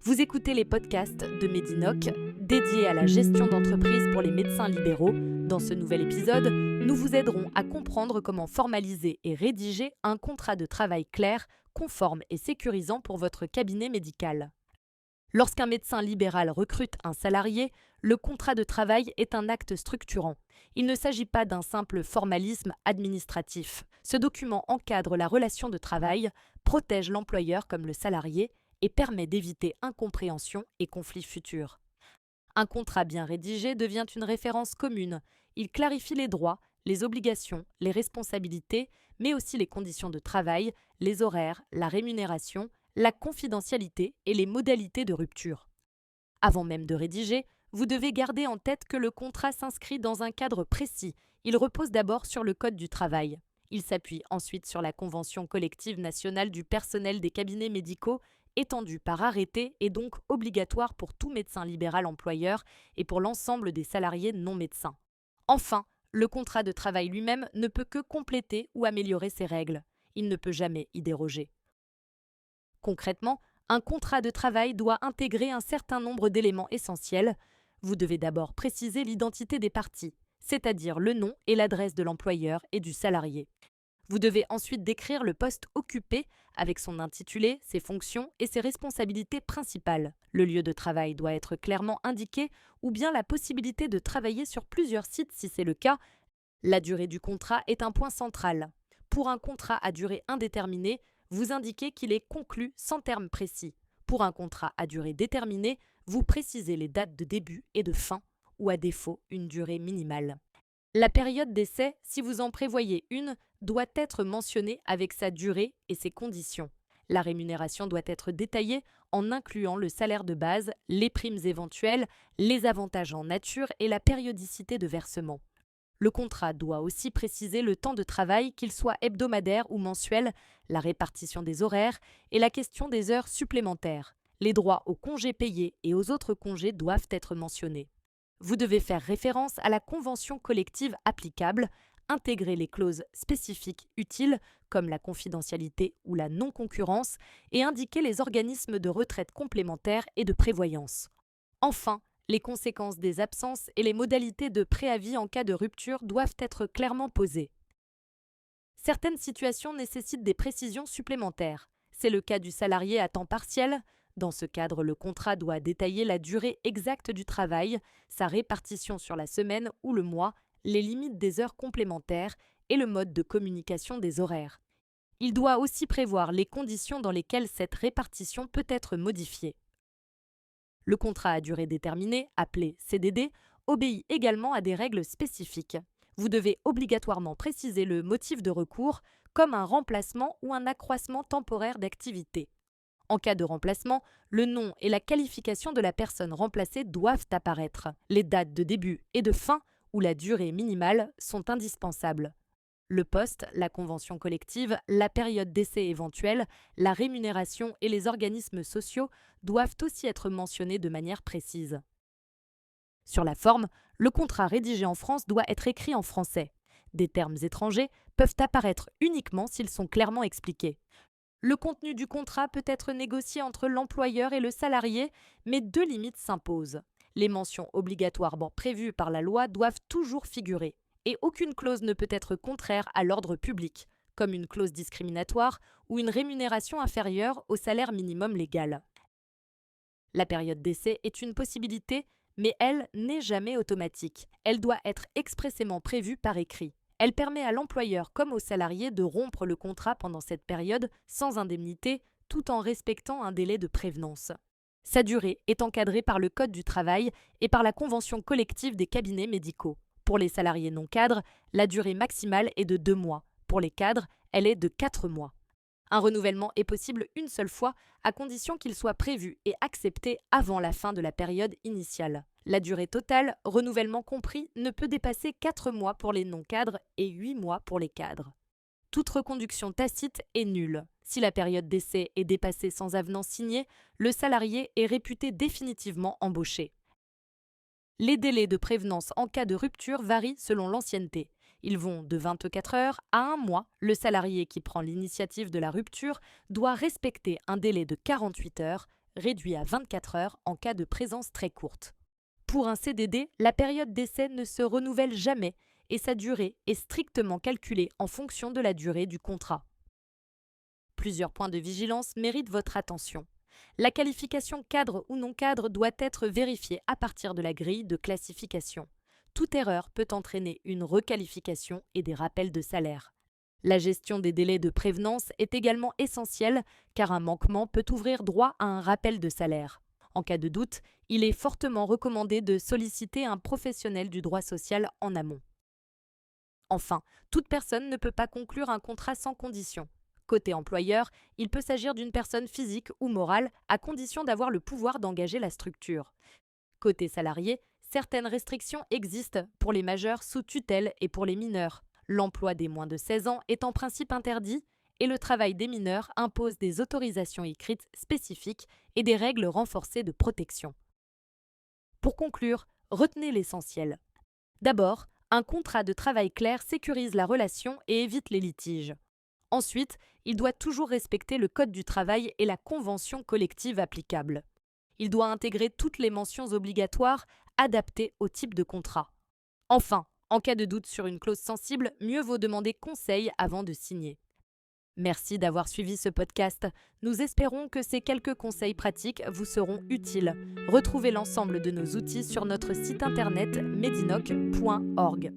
Vous écoutez les podcasts de Medinoc, dédiés à la gestion d'entreprise pour les médecins libéraux. Dans ce nouvel épisode, nous vous aiderons à comprendre comment formaliser et rédiger un contrat de travail clair, conforme et sécurisant pour votre cabinet médical. Lorsqu'un médecin libéral recrute un salarié, le contrat de travail est un acte structurant. Il ne s'agit pas d'un simple formalisme administratif. Ce document encadre la relation de travail, protège l'employeur comme le salarié et permet d'éviter incompréhension et conflits futurs. Un contrat bien rédigé devient une référence commune. Il clarifie les droits, les obligations, les responsabilités, mais aussi les conditions de travail, les horaires, la rémunération, la confidentialité et les modalités de rupture. Avant même de rédiger, vous devez garder en tête que le contrat s'inscrit dans un cadre précis. Il repose d'abord sur le Code du travail. Il s'appuie ensuite sur la Convention collective nationale du personnel des cabinets médicaux, étendue par arrêté et donc obligatoire pour tout médecin libéral employeur et pour l'ensemble des salariés non médecins. Enfin, le contrat de travail lui-même ne peut que compléter ou améliorer ces règles. Il ne peut jamais y déroger. Concrètement, un contrat de travail doit intégrer un certain nombre d'éléments essentiels. Vous devez d'abord préciser l'identité des parties, c'est-à-dire le nom et l'adresse de l'employeur et du salarié. Vous devez ensuite décrire le poste occupé avec son intitulé, ses fonctions et ses responsabilités principales. Le lieu de travail doit être clairement indiqué ou bien la possibilité de travailler sur plusieurs sites si c'est le cas. La durée du contrat est un point central. Pour un contrat à durée indéterminée, vous indiquez qu'il est conclu sans terme précis. Pour un contrat à durée déterminée, vous précisez les dates de début et de fin, ou à défaut une durée minimale. La période d'essai, si vous en prévoyez une, doit être mentionnée avec sa durée et ses conditions. La rémunération doit être détaillée en incluant le salaire de base, les primes éventuelles, les avantages en nature et la périodicité de versement. Le contrat doit aussi préciser le temps de travail, qu'il soit hebdomadaire ou mensuel, la répartition des horaires et la question des heures supplémentaires. Les droits aux congés payés et aux autres congés doivent être mentionnés. Vous devez faire référence à la convention collective applicable, intégrer les clauses spécifiques utiles comme la confidentialité ou la non-concurrence et indiquer les organismes de retraite complémentaire et de prévoyance. Enfin, les conséquences des absences et les modalités de préavis en cas de rupture doivent être clairement posées. Certaines situations nécessitent des précisions supplémentaires. C'est le cas du salarié à temps partiel. Dans ce cadre, le contrat doit détailler la durée exacte du travail, sa répartition sur la semaine ou le mois, les limites des heures complémentaires et le mode de communication des horaires. Il doit aussi prévoir les conditions dans lesquelles cette répartition peut être modifiée. Le contrat à durée déterminée, appelé CDD, obéit également à des règles spécifiques. Vous devez obligatoirement préciser le motif de recours, comme un remplacement ou un accroissement temporaire d'activité. En cas de remplacement, le nom et la qualification de la personne remplacée doivent apparaître. Les dates de début et de fin ou la durée minimale sont indispensables. Le poste, la convention collective, la période d'essai éventuelle, la rémunération et les organismes sociaux doivent aussi être mentionnés de manière précise. Sur la forme, le contrat rédigé en France doit être écrit en français. Des termes étrangers peuvent apparaître uniquement s'ils sont clairement expliqués. Le contenu du contrat peut être négocié entre l'employeur et le salarié, mais deux limites s'imposent. Les mentions obligatoirement prévues par la loi doivent toujours figurer, et aucune clause ne peut être contraire à l'ordre public, comme une clause discriminatoire ou une rémunération inférieure au salaire minimum légal. La période d'essai est une possibilité, mais elle n'est jamais automatique. Elle doit être expressément prévue par écrit. Elle permet à l'employeur comme au salarié de rompre le contrat pendant cette période sans indemnité, tout en respectant un délai de prévenance. Sa durée est encadrée par le Code du travail et par la Convention collective des cabinets médicaux. Pour les salariés non cadres, la durée maximale est de 2 mois. Pour les cadres, elle est de 4 mois. Un renouvellement est possible une seule fois, à condition qu'il soit prévu et accepté avant la fin de la période initiale. La durée totale, renouvellement compris, ne peut dépasser 4 mois pour les non-cadres et 8 mois pour les cadres. Toute reconduction tacite est nulle. Si la période d'essai est dépassée sans avenant signé, le salarié est réputé définitivement embauché. Les délais de prévenance en cas de rupture varient selon l'ancienneté. Ils vont de 24 heures à 1 mois. Le salarié qui prend l'initiative de la rupture doit respecter un délai de 48 heures, réduit à 24 heures en cas de présence très courte. Pour un CDD, la période d'essai ne se renouvelle jamais et sa durée est strictement calculée en fonction de la durée du contrat. Plusieurs points de vigilance méritent votre attention. La qualification cadre ou non cadre doit être vérifiée à partir de la grille de classification. Toute erreur peut entraîner une requalification et des rappels de salaire. La gestion des délais de prévenance est également essentielle car un manquement peut ouvrir droit à un rappel de salaire. En cas de doute, il est fortement recommandé de solliciter un professionnel du droit social en amont. Enfin, toute personne ne peut pas conclure un contrat sans condition. Côté employeur, il peut s'agir d'une personne physique ou morale à condition d'avoir le pouvoir d'engager la structure. Côté salarié, certaines restrictions existent pour les majeurs sous tutelle et pour les mineurs. L'emploi des moins de 16 ans est en principe interdit et le travail des mineurs impose des autorisations écrites spécifiques et des règles renforcées de protection. Pour conclure, retenez l'essentiel. D'abord, un contrat de travail clair sécurise la relation et évite les litiges. Ensuite, il doit toujours respecter le Code du travail et la convention collective applicable. Il doit intégrer toutes les mentions obligatoires adaptées au type de contrat. Enfin, en cas de doute sur une clause sensible, mieux vaut demander conseil avant de signer. Merci d'avoir suivi ce podcast. Nous espérons que ces quelques conseils pratiques vous seront utiles. Retrouvez l'ensemble de nos outils sur notre site internet medinoc.org.